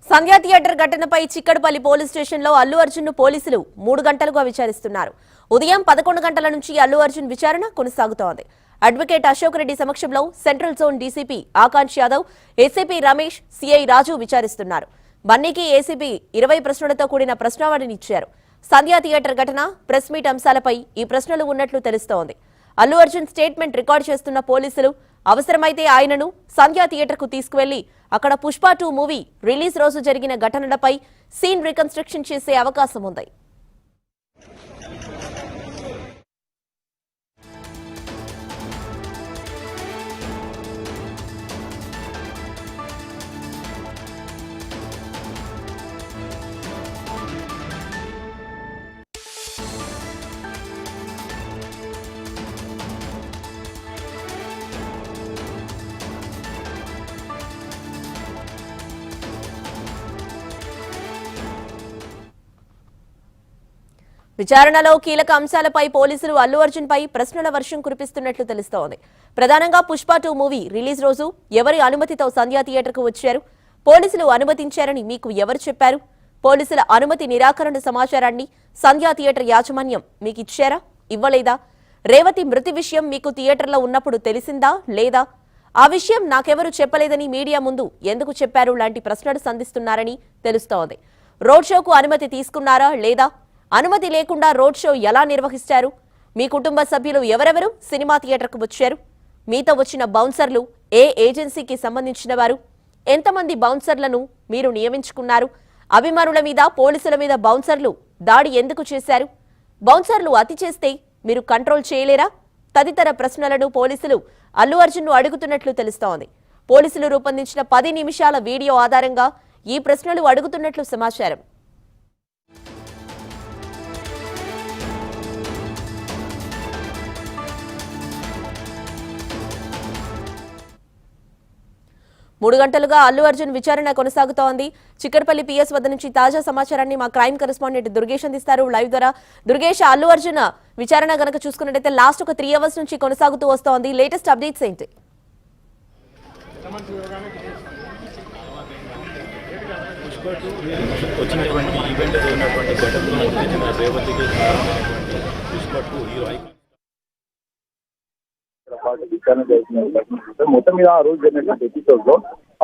సంధ్యా theatre ఘటనపై Chikkadpally police స్టేషన్లో అల్లు అర్జున్ ను పోలీసులు 3 గంటలుగా విచారిస్తున్నారు. ఉదయం 11 గంటల నుంచి అల్లు అర్జున్ విచారణ కొనసాగుతోంది. అడ్వకేట్ అశోక్ రెడ్డి సమక్షంలో central zone DCP Akanksh Yadav, ACP Ramesh, CI Raju విచారిస్తున్నారు. బన్నీకి ఏసీపీ 20 ప్రశ్నలతో కూడిన ప్రశ్నావళినిచ్చారు. సంధ్యా థియేటర్ ఘటన, ప్రెస్ మీట్ అంశాలపై ఈ ప్రశ్నలు ఉన్నట్లు తెలుస్తోంది. అల్లు అర్జున్ స్టేట్మెంట్ రికార్డు చేస్తున్న పోలీసులు అవసరమైతే ఆయనను సంధ్యా థియేటర్కు తీసుకువెళ్లి అక్కడ పుష్ప 2 మూవీ రిలీజ్ రోజు జరిగిన ఘటనలపై సీన్ రికన్స్ట్రక్షన్ చేసే అవకాశం ఉంది. విచారణలో కీలక అంశాలపై పోలీసులు అల్లు అర్జున్ పై ప్రశ్నల వర్షం కురిపిస్తున్నట్లు తెలుస్తోంది. ప్రధానంగా పుష్ప 2 మూవీ రిలీజ్ రోజు ఎవరి అనుమతితో సంధ్యా థియేటర్కు వచ్చారు? పోలీసులు అనుమతించారని మీకు ఎవరు చెప్పారు? పోలీసుల అనుమతి నిరాకరణ సమాచారాన్ని సంధ్యా థియేటర్ యాజమాన్యం మీకు ఇచ్చారా, ఇవ్వలేదా? రేవతి మృతి విషయం మీకు థియేటర్లో ఉన్నప్పుడు తెలిసిందా లేదా? ఆ విషయం నాకెవరు చెప్పలేదని మీడియా ముందు ఎందుకు చెప్పారు లాంటి ప్రశ్నలు సంధిస్తున్నారని తెలుస్తోంది. రోడ్ షోకు అనుమతి తీసుకున్నారా లేదా? అనుమతి లేకుండా రోడ్ షో ఎలా నిర్వహిస్తారు? మీ కుటుంబ సభ్యులు ఎవరెవరు సినిమా థియేటర్కు వచ్చారు? మీతో వచ్చిన బౌన్సర్లు ఏ ఏజెన్సీకి సంబంధించిన వారు? ఎంతమంది బౌన్సర్లను మీరు నియమించుకున్నారు? అభిమానుల మీద, పోలీసుల మీద బౌన్సర్లు దాడి ఎందుకు చేశారు? బౌన్సర్లు అతి చేస్తే మీరు కంట్రోల్ చేయలేరా? తదితర ప్రశ్నలను పోలీసులు అల్లు అర్జున్ను అడుగుతున్నట్లు తెలుస్తోంది. పోలీసులు రూపొందించిన 10 నిమిషాల వీడియో ఆధారంగా ఈ ప్రశ్నలు అడుగుతున్నట్లు సమాచారం. మూడు గంటలుగా అల్లు అర్జున్ విచారణ కొనసాగుతోంది. చిక్కడపల్లి పిఎస్ వద్ద నుంచి తాజా సమాచారాన్ని మా క్రైమ్ కరెస్పాండెంట్ దుర్గేష్ అందిస్తారు లైవ్ ద్వారా. దుర్గేష్, అల్లు అర్జున్ విచారణ గనక చూసుకున్నట్టయితే లాస్ట్ ఒక 3 అవర్స్ నుంచి కొనసాగుతూ వస్తోంది. లేటెస్ట్ అప్డేట్స్ ఏంటి? వచ్చినటువంటి ఈవెంట్ ఉన్నటువంటి ఘటనలో రేవతికి విచారణ చేసిన మొత్తం మీద ఆ రోజు జరిగినటువంటి ఎపిసోడ్ లో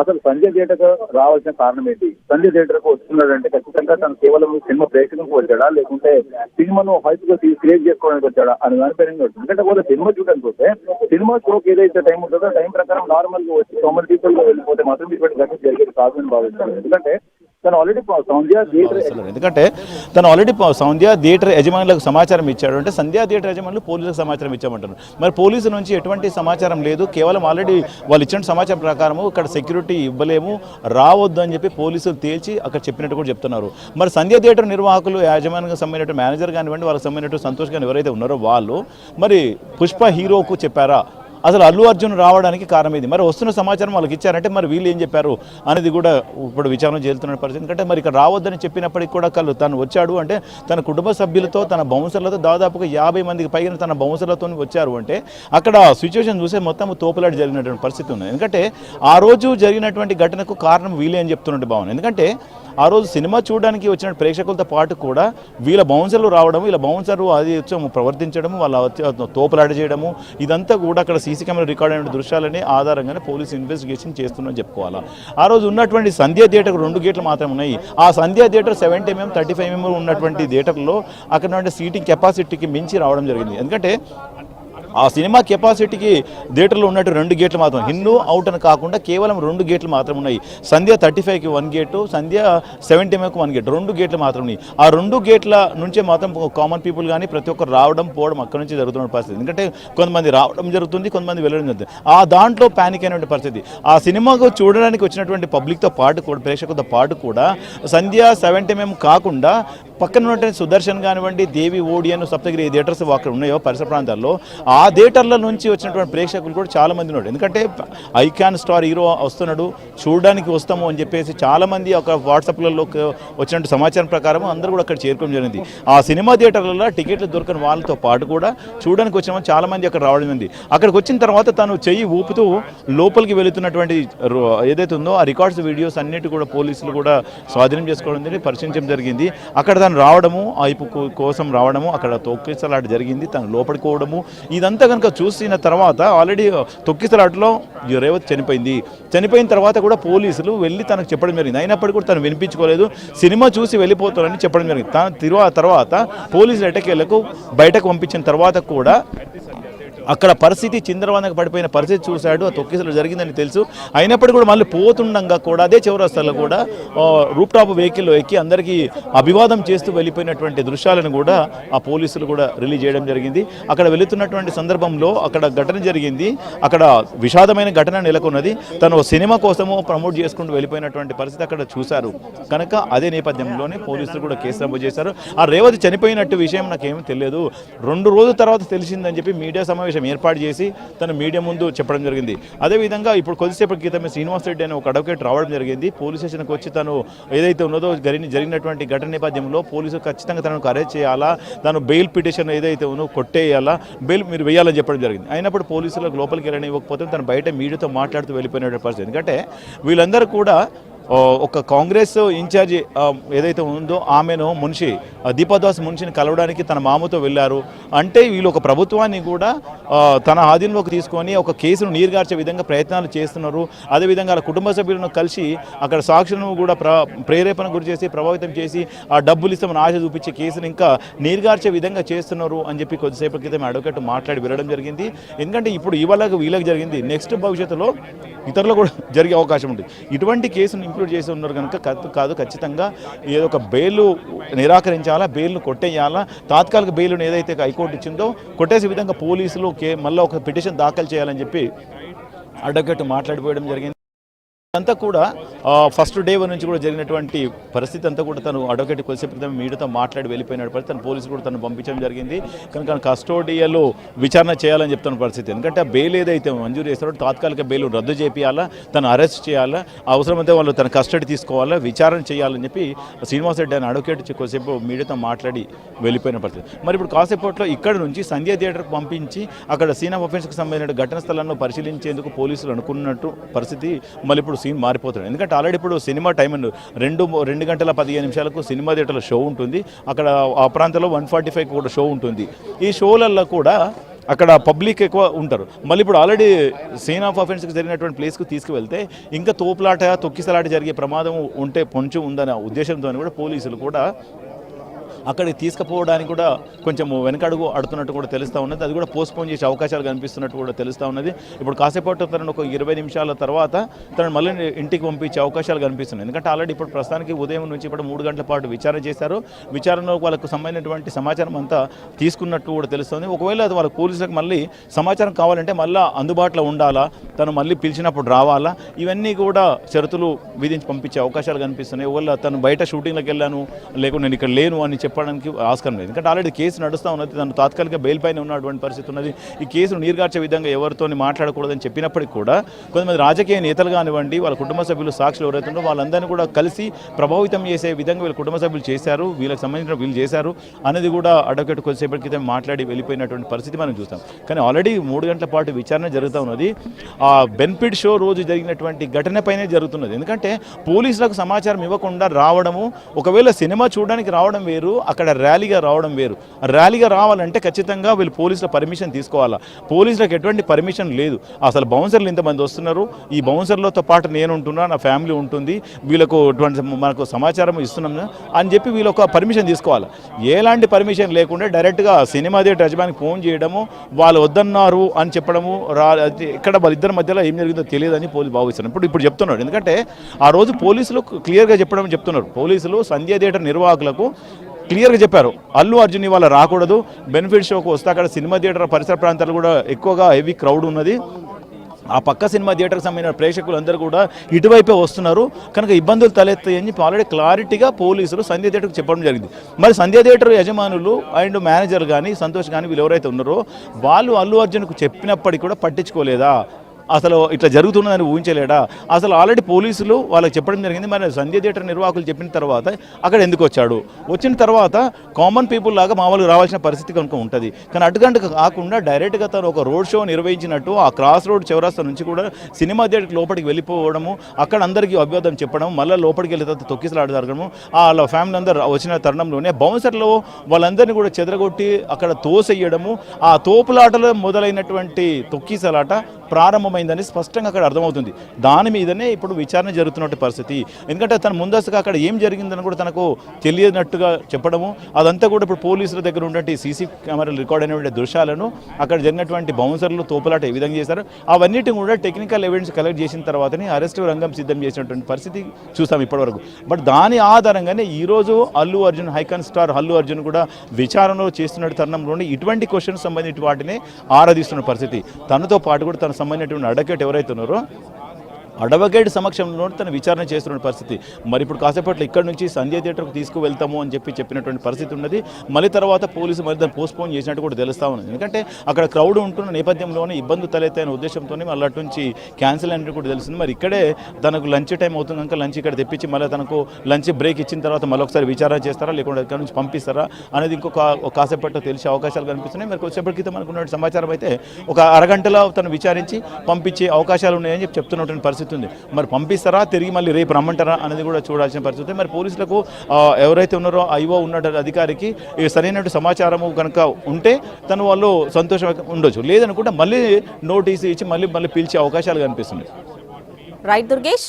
అసలు సంజయ్ థియేటర్ రావాల్సిన కారణం ఏంటి? సంజయ్ థియేటర్ కు వస్తున్నాడంటే ఖచ్చితంగా తను కేవలం సినిమా ప్రేక్షకులకు వచ్చాడా, లేకుంటే సినిమాను హైప్ గా క్రియేట్ చేసుకోవడానికి వచ్చాడా అని దానిపైన. ఎందుకంటే కూడా సినిమా చూడడానికి వస్తే సినిమా షోకి ఏదైతే టైం ఉంటుందో టైం ప్రకారం నార్మల్ గా వచ్చి 90 పీపుల్ లో వెళ్ళిపోతే మాత్రం ఇటువంటి ఘటన జరిగేది కాదని భావిస్తాను. ఎందుకంటే తను ఆల్రెడీ సంధ్యా థియేటర్ యజమానులకు సమాచారం ఇచ్చాడు. అంటే సంధ్యా థియేటర్ యజమానులు పోలీసులకు సమాచారం ఇచ్చామంటారు. మరి పోలీసు నుంచి ఎటువంటి సమాచారం లేదు, కేవలం ఆల్రెడీ వాళ్ళు ఇచ్చిన సమాచారం ప్రకారము ఇక్కడ సెక్యూరిటీ ఇవ్వలేము, రావద్దు అని చెప్పి పోలీసులు తేల్చి అక్కడ చెప్పినట్టు కూడా చెప్తున్నారు. మరి సంధ్యా థియేటర్ నిర్వాహకులు, యాజమాన్యానికి సంబంధించిన మేనేజర్ కానివ్వండి, వాళ్ళకి సంబంధించిన సంతోష్ కానీ ఎవరైతే ఉన్నారో వాళ్ళు మరి పుష్ప హీరోకు చెప్పారా? అసలు అల్లు అర్జున్ రావడానికి కారణం ఇది. మరి వస్తున్న సమాచారం వాళ్ళకి ఇచ్చారంటే మరి వీళ్ళు ఏం చెప్పారు అనేది కూడా ఇప్పుడు విచారణ చేస్తున్న పరిస్థితి. ఎందుకంటే మరి ఇక్కడ రావద్దని చెప్పినప్పటికీ కూడా తను వచ్చాడు అంటే తన కుటుంబ సభ్యులతో, తన బౌన్సర్లతో దాదాపుగా 50 మందికి పైన తన బౌన్సర్లతో వచ్చారు అంటే అక్కడ సిచ్యువేషన్ చూసే మొత్తం తోపులాట జరిగినటువంటి పరిస్థితి ఉంది. ఎందుకంటే ఆ రోజు జరిగినటువంటి ఘటనకు కారణం వీళ్ళే అని చెప్తున్నట్టు భావన. ఎందుకంటే ఆ రోజు సినిమా చూడడానికి వచ్చిన ప్రేక్షకులతో పాటు కూడా వీళ్ళ బౌన్సర్లు రావడము, వీళ్ళ బౌన్సర్లు అది ప్రవర్తించడము, వాళ్ళ తోపులాట చేయడము, ఇదంతా కూడా అక్కడ సీసీ కెమెరా రికార్డ్ అయిన దృశ్యాలని ఆధారంగానే పోలీసు ఇన్వెస్టిగేషన్ చేస్తున్నారని చెప్పుకోవాలా. ఆ రోజు ఉన్నటువంటి సంధ్యా థియేటర్ 2 గేట్లు మాత్రమే ఉన్నాయి. ఆ సంధ్యా థియేటర్ 70mm 35mm ఉన్నటువంటి థియేటర్లో అక్కడ సీటింగ్ కెపాసిటీకి మించి రావడం జరిగింది. ఎందుకంటే ఆ సినిమా కెపాసిటీకి థియేటర్లో ఉన్నట్టు 2 గేట్లు మాత్రం, ఇన్ను అవుట్ అని కాకుండా కేవలం 2 గేట్లు మాత్రం ఉన్నాయి. సంధ్య 35కి 1 గేటు, సంధ్య 70mm 1 గేట్, 2 గేట్లు మాత్రం ఉన్నాయి. ఆ 2 గేట్ల నుంచే మాత్రం కామన్ పీపుల్ కానీ ప్రతి ఒక్కరు రావడం పోవడం అక్కడి నుంచి జరుగుతున్న పరిస్థితి. ఎందుకంటే కొంతమంది రావడం జరుగుతుంది, కొంతమంది వెళ్ళడం జరుగుతుంది. ఆ దాంట్లో ప్యానిక్ అయినటువంటి పరిస్థితి. ఆ సినిమాకు చూడడానికి వచ్చినటువంటి పబ్లిక్తో పాటు కూడా, ప్రేక్షకులతో పాటు కూడా సంధ్య 70mm కాకుండా పక్కన ఉన్నటువంటి సుదర్శన్ కానివ్వండి, దేవి ఓడియన్, సప్తగిరి థియేటర్స్ అక్కడ ఉన్నాయో పరిసర ప్రాంతాల్లో, ఆ థియేటర్ల నుంచి వచ్చినటువంటి ప్రేక్షకులు కూడా చాలామంది ఉన్నారు. ఎందుకంటే ఐకాన్ స్టార్ హీరో వస్తున్నాడు, చూడడానికి వస్తాము అని చెప్పేసి చాలామంది ఒక వాట్సాప్లలో వచ్చినట్టు సమాచారం ప్రకారం అందరూ కూడా అక్కడ చేరుకోవడం జరిగింది. ఆ సినిమా థియేటర్లలో టికెట్లు దొరకని వాళ్ళతో పాటు కూడా చూడడానికి వచ్చిన చాలామంది అక్కడ రావడం జరిగింది. అక్కడికి వచ్చిన తర్వాత తను చెయ్యి ఊపుతూ లోపలికి వెళుతున్నటువంటి ఏదైతే ఉందో ఆ రికార్డ్స్, వీడియోస్ అన్నిటి కూడా పోలీసులు కూడా స్వాధీనం చేసుకోవడం జరిగింది, పరిశీలించడం జరిగింది. అక్కడ తను రావడము, ఆ వైపు కోసం రావడము, అక్కడ తొక్కిసలాట జరిగింది, తను లోపలికి పోవడము, ఇదంతా కనుక చూసిన తర్వాత ఆల్రెడీ తొక్కిసలాటలో రేవతి చనిపోయిన తర్వాత కూడా పోలీసులు వెళ్ళి తనకు చెప్పడం జరిగింది. అయినప్పటికీ కూడా తను వినిపించుకోలేదు, సినిమా చూసి వెళ్ళిపోతారని చెప్పడం జరిగింది. తర్వాత పోలీసులు ఎటకేళ్లకు బయటకు పంపించిన తర్వాత కూడా అక్కడ పరిస్థితి చిందరవందకు పడిపోయిన పరిస్థితి చూశాడు. ఆ తొక్కిసలు జరిగిందని తెలుసు. అయినప్పటికీ కూడా మళ్ళీ పోతుండగా కూడా అదే చౌరస్తాలో కూడా రూప్ టాప్ వెహికల్లో ఎక్కి అందరికీ అభివాదం చేస్తూ వెళ్ళిపోయినటువంటి దృశ్యాలను కూడా ఆ పోలీసులు కూడా రిలీజ్ చేయడం జరిగింది. అక్కడ వెళుతున్నటువంటి సందర్భంలో అక్కడ ఘటన జరిగింది. అక్కడ విషాదమైన ఘటన నెలకొన్నది. తను సినిమా కోసము ప్రమోట్ చేసుకుంటూ వెళ్ళిపోయినటువంటి పరిస్థితి అక్కడ చూశారు. కనుక అదే నేపథ్యంలోనే పోలీసులు కూడా కేసు నమోదు చేశారు. ఆ రేవతి చనిపోయినట్టు విషయం నాకేమీ తెలియదు, 2 రోజుల తర్వాత తెలిసిందని చెప్పి మీడియా సమావేశం ఏర్పాటు చేసి తన మీడియా ముందు చెప్పడం జరిగింది. అదేవిధంగా ఇప్పుడు కొద్దిసేపటి క్రితమే శ్రీనివాస్ రెడ్డి అనే ఒక అడ్వకేట్ రావడం జరిగింది. పోలీస్ స్టేషన్కి వచ్చి తను ఏదైతే ఉన్నదో జరిగినటువంటి ఘటన నేపథ్యంలో పోలీసులు ఖచ్చితంగా తనకు అరెస్ట్ చేయాలా, తను బెయిల్ పిటిషన్ ఏదైతే ఉన్నో కొట్టేయాలా, బెయిల్ మీరు వేయాలని చెప్పడం జరిగింది. అయినప్పుడు పోలీసులకు లోపలికి వెళ్ళనివ్వకపోతే తను బయట మీడియాతో మాట్లాడుతూ వెళ్ళిపోయినటువంటి పరిస్థితి. ఎందుకంటే వీళ్ళందరూ కూడా ఒక కాంగ్రెస్ ఇన్ఛార్జి ఏదైతే ఉందో ఆమెను మున్షి దీపాదాస్ మున్షిని కలవడానికి తన మామతో వెళ్ళారు. అంటే వీళ్ళు ఒక ప్రభుత్వాన్ని కూడా తన ఆధీనంలోకి తీసుకొని ఒక కేసును నీరుగార్చే విధంగా ప్రయత్నాలు చేస్తున్నారు. అదేవిధంగా వాళ్ళ కుటుంబ సభ్యులను కలిసి అక్కడ సాక్షులను కూడా ప్రేరేపణ గురి చేసి ప్రభావితం చేసి ఆ డబ్బులు ఇస్తామని ఆశ చూపించే కేసును ఇంకా నీరుగార్చే విధంగా చేస్తున్నారు అని చెప్పి కొద్దిసేపటి క్రితం అడ్వకేట్ మాట్లాడి వెళ్ళడం జరిగింది. ఎందుకంటే ఇప్పుడు వీళ్ళకి జరిగింది, నెక్స్ట్ భవిష్యత్తులో ఇతరులు కూడా జరిగే అవకాశం ఉంటుంది. ఇటువంటి కేసును ఇంక్లూడ్ చేసి ఉన్నారు కనుక కాదు, ఖచ్చితంగా ఏదో ఒక బెయిల్ నిరాకరించాలా, బెయిల్ను కొట్టేయాలా, తాత్కాలిక బెయిల్ను ఏదైతే హైకోర్టు ఇచ్చిందో కొట్టేసే విధంగా పోలీసులు మళ్ళీ ఒక పిటిషన్ దాఖలు చేయాలని చెప్పి అడ్వకేట్ మాట్లాడిపోవడం జరిగింది. అంతా కూడా ఫస్ట్ డే నుంచి కూడా జరిగినటువంటి పరిస్థితి అంతా కూడా తను అడ్వకేట్ కొద్దిసేపు క్రితం మీడియాతో మాట్లాడి వెళ్ళిపోయినట్టు పరిస్థితి. తను పోలీసులు కూడా తను పంపించడం జరిగింది. కనుక కస్టోడియలో విచారణ చేయాలని చెప్తున్న పరిస్థితి. ఎందుకంటే ఆ బెయిల్ ఏదైతే మంజూరు చేస్తారో తాత్కాలిక బెయిల్ రద్దు చేయాలా, తను అరెస్ట్ చేయాలా, అవసరమైతే వాళ్ళు తన కస్టడీ తీసుకోవాలా, విచారణ చేయాలని చెప్పి శ్రీనివాస్ రెడ్డి అని అడ్వకేట్ కొద్దిసేపు మీడియాతో మాట్లాడి వెళ్ళిపోయిన పరిస్థితి. మరి ఇప్పుడు కాసేపట్లో ఇక్కడ నుంచి సంధ్య థియేటర్కి పంపించి అక్కడ సీన్ ఆఫ్ అఫెన్స్కి సంబంధించిన ఘటన స్థలాలను పరిశీలించేందుకు పోలీసులు అనుకున్నట్టు పరిస్థితి మళ్ళీ ఇప్పుడు సీన్ మారిపోతుంది. ఎందుకంటే ఆల్రెడీ ఇప్పుడు సినిమా టైం 2 గంటల 15 నిమిషాలకు సినిమా థియేటర్లో షో ఉంటుంది. అక్కడ ఆ ప్రాంతంలో 1:45 కూడా షో ఉంటుంది. ఈ షోలలో కూడా అక్కడ పబ్లిక్ ఎక్కువ ఉంటారు. మళ్ళీ ఇప్పుడు ఆల్రెడీ సీన్ ఆఫ్ అఫెన్స్కి జరిగినటువంటి ప్లేస్కు తీసుకువెళ్తే ఇంకా తొక్కిసలాట జరిగే ప్రమాదం పొంచి ఉందనే ఉద్దేశంతో కూడా పోలీసులు కూడా అక్కడికి తీసుకుపోవడానికి కూడా కొంచెం వెనకడుగు ఆడుతున్నట్టు కూడా తెలుస్తూ ఉన్నది. అది కూడా పోస్ట్పోన్ చేసే అవకాశాలు కనిపిస్తున్నట్టు కూడా తెలుస్తూ ఉన్నది. ఇప్పుడు కాసేపట్టు తనను ఒక 20 నిమిషాల తర్వాత తనను మళ్ళీ ఇంటికి పంపించే అవకాశాలు కనిపిస్తున్నాయి. ఎందుకంటే ఆల్రెడీ ఇప్పుడు ప్రస్తుతానికి ఉదయం నుంచి ఇప్పుడు 3 గంటల పాటు విచారణ చేశారు. విచారణలో వాళ్ళకు సంబంధించినటువంటి సమాచారం అంతా తీసుకున్నట్టు కూడా తెలుస్తుంది. ఒకవేళ అది వాళ్ళ పోలీసులకు మళ్ళీ సమాచారం కావాలంటే మళ్ళీ అందుబాటులో ఉండాలా, తను మళ్ళీ పిలిచినప్పుడు రావాలా, ఇవన్నీ కూడా షరతులు విధించి పంపించే అవకాశాలు కనిపిస్తున్నాయి. ఒకవేళ తను బయట షూటింగ్లకు వెళ్ళాను లేకుంటే నేను ఇక్కడ లేను అని చెప్పడానికి ఆస్కారం లేదు. ఎందుకంటే ఆల్రెడీ కేసు నడుస్తూ ఉన్నది, తను తాత్కాలిక బెయిల్ పైన ఉన్నటువంటి పరిస్థితి ఉన్నది. ఈ కేసును నీరుగార్చే విధంగా ఎవరితో మాట్లాడకూడదని చెప్పినప్పటికీ కూడా కొంతమంది రాజకీయ నేతలు కానివ్వండి, వాళ్ళ కుటుంబ సభ్యులు, సాక్షులు ఎవరైతే ఉన్నారో వాళ్ళందరినీ కూడా కలిసి ప్రభావితం చేసే విధంగా వీళ్ళ కుటుంబ సభ్యులు చేశారు, వీళ్ళకి సంబంధించిన వీళ్ళు చేశారు అనేది కూడా అడ్వకేట్ కొద్దిసేపటి క్రితం మాట్లాడి వెళ్ళిపోయినటువంటి పరిస్థితి మనం చూస్తాం. కానీ ఆల్రెడీ 3 గంటల పాటు విచారణ జరుగుతూ ఉన్నది. ఆ బెనిఫిట్ షో రోజు జరిగినటువంటి ఘటనపైనే జరుగుతున్నది. ఎందుకంటే పోలీసులకు సమాచారం ఇవ్వకుండా రావడము, ఒకవేళ సినిమా చూడడానికి రావడం వేరు, అక్కడ ర్యాలీగా రావడం వేరు. ర్యాలీగా రావాలంటే ఖచ్చితంగా వీళ్ళు పోలీసుల పర్మిషన్ తీసుకోవాలా. పోలీసులకు ఎటువంటి పర్మిషన్ లేదు. అసలు బౌన్సర్లు ఇంతమంది వస్తున్నారు, ఈ బౌన్సర్లతో పాటు నేను ఉంటున్నా, నా ఫ్యామిలీ ఉంటుంది, వీళ్ళకు మనకు సమాచారం ఇస్తున్నాం అని చెప్పి వీళ్ళు ఒక పర్మిషన్ తీసుకోవాలి. ఎలాంటి పర్మిషన్ లేకుండా డైరెక్ట్గా సినిమా థియేటర్ యజమానికి ఫోన్ చేయడము, వాళ్ళు వద్దన్నారు అని చెప్పడము, ఇక్కడ వాళ్ళిద్దరి మధ్యలో ఏం జరిగిందో తెలియదని పోలీసు భావిస్తున్నారు. ఇప్పుడు చెప్తున్నాడు. ఎందుకంటే ఆ రోజు పోలీసులు క్లియర్గా చెప్తున్నారు. పోలీసులు సంధ్య థియేటర్ నిర్వాహకులకు క్లియర్గా చెప్పారు, అల్లు అర్జున్ ఇవాళ రాకూడదు, బెనిఫిట్ షోకు వస్తే అక్కడ సినిమా థియేటర్ పరిసర ప్రాంతాలు కూడా ఎక్కువగా హెవీ క్రౌడ్ ఉన్నది, ఆ పక్క సినిమా థియేటర్కి సంబంధించిన ప్రేక్షకులందరూ కూడా ఇటువైపే వస్తున్నారు కనుక ఇబ్బందులు తలెత్తాయని చెప్పి ఆల్రెడీ క్లారిటీగా పోలీసులు సంధ్య థియేటర్కి చెప్పడం జరిగింది. మరి సంధ్య థియేటర్ యజమానులు అండ్ మేనేజర్ కానీ సంతోష్ కానీ వీళ్ళు ఎవరైతే ఉన్నారో వాళ్ళు అల్లు అర్జున్కు చెప్పినప్పటికీ కూడా పట్టించుకోలేదా, అసలు ఇట్లా జరుగుతున్నదని ఊహించలేడా, అసలు ఆల్రెడీ పోలీసులు వాళ్ళకి చెప్పడం జరిగింది. మరి సంధ్య థియేటర్ నిర్వాహకులు చెప్పిన తర్వాత అక్కడ ఎందుకు వచ్చాడు, వచ్చిన తర్వాత కామన్ పీపుల్ లాగా మామూలుగా రావాల్సిన పరిస్థితి కనుక ఉంటుంది. కానీ అటుగంట కాకుండా డైరెక్ట్గా తను ఒక రోడ్ షో నిర్వహించినట్టు ఆ క్రాస్ రోడ్ చౌరస్తా నుంచి కూడా సినిమా థియేటర్కి లోపలికి వెళ్ళిపోవడము, అక్కడ అందరికీ అభ్యర్థం చెప్పడం, మళ్ళీ లోపలికి వెళ్ళిన తర్వాత తొక్కిసలాట జరగడము, వాళ్ళ ఫ్యామిలీ అందరూ వచ్చిన తరుణంలోనే బౌన్సర్లో వాళ్ళందరినీ కూడా చెదరగొట్టి అక్కడ తోసేయడము, ఆ తోపులాటలో మొదలైనటువంటి తొక్కిసలాట ప్రారంభమైందని స్పష్టంగా అక్కడ అర్థమవుతుంది. దాని మీదనే ఇప్పుడు విచారణ జరుగుతున్న పరిస్థితి. ఎందుకంటే తను ముందస్తుగా అక్కడ ఏం జరిగిందని కూడా తనకు తెలియనట్టుగా చెప్పడము, అదంతా కూడా ఇప్పుడు పోలీసుల దగ్గర ఉన్నటువంటి సీసీ కెమెరాలు రికార్డ్ అయినటువంటి దృశ్యాలను, అక్కడ జరిగినటువంటి బౌన్సర్లు తోపులాట ఏ విధంగా చేశారు అవన్నిటిని కూడా టెక్నికల్ ఎవిడెన్స్ కలెక్ట్ చేసిన తర్వాతనే అరెస్టు రంగం సిద్ధం చేసినటువంటి పరిస్థితి చూస్తాం ఇప్పటివరకు. బట్ దాని ఆధారంగానే ఈరోజు అల్లు అర్జున్ ఐకాన్ స్టార్ అల్లు అర్జున్ కూడా విచారణలో చేస్తున్న తరుణంలోనే ఇటువంటి క్వశ్చన్స్ సంబంధించిన వాటిని ఆరాధిస్తున్న పరిస్థితి. తనతో పాటు కూడా తన సంబంధించినటువంటి అడ్వకేట్ ఎవరైతే ఉన్నారో అడ్వకేట్ సమక్షంలో తన విచారణ చేస్తున్న పరిస్థితి. మరి ఇప్పుడు కాసేపట్లో ఇక్కడ నుంచి సంధ్య థియేటర్కు తీసుకువెళ్తాము అని చెప్పినటువంటి పరిస్థితి ఉన్నది. మళ్ళీ తర్వాత పోలీసు మరి దాన్ని పోస్ట్పోన్ చేసినట్టు కూడా తెలుస్తూ ఉన్నది. ఎందుకంటే అక్కడ క్రౌడ్ ఉంటున్న నేపథ్యంలోనే ఇబ్బంది తలెత్తాయనే ఉద్దేశంతోనే మళ్ళీ అటు నుంచి క్యాన్సిల్ అయినట్టు కూడా తెలుస్తుంది. మరి ఇక్కడే తనకు లంచ్ టైం అవుతుంది కనుక లంచ్ ఇక్కడ తెప్పించి మళ్ళీ తనకు లంచ్ బ్రేక్ ఇచ్చిన తర్వాత మళ్ళీ ఒకసారి విచారణ చేస్తారా లేకుంటే ఇక్కడ నుంచి పంపిస్తారా అనేది ఇంకొక కాసేపట్లో తెలిసే అవకాశాలు కనిపిస్తున్నాయి. మరి కొద్దిసేపటి క్రితం మనకు ఉన్న సమాచారం అయితే ఒక అరగంటలో తను విచారించి పంపించే అవకాశాలు ఉన్నాయని చెప్తున్నటువంటి పరిస్థితి ఉంది. మరి పంపిస్తారా, తిరిగి మళ్ళీ రేపు రమ్మంటారా అనేది కూడా చూడాల్సిన పరిస్థితి. మరి పోలీసులకు ఎవరైతే ఉన్నారో ఐఓ ఉన్న అధికారికి సరైనటువంటి సమాచారము కనుక ఉంటే తను వాళ్ళు సంతోషంగా ఉండొచ్చు, లేదనుకుంటే మళ్ళీ నోటీసు ఇచ్చి మళ్ళీ పిలిచే అవకాశాలు కనిపిస్తున్నాయి. రైట్ దుర్గేష్.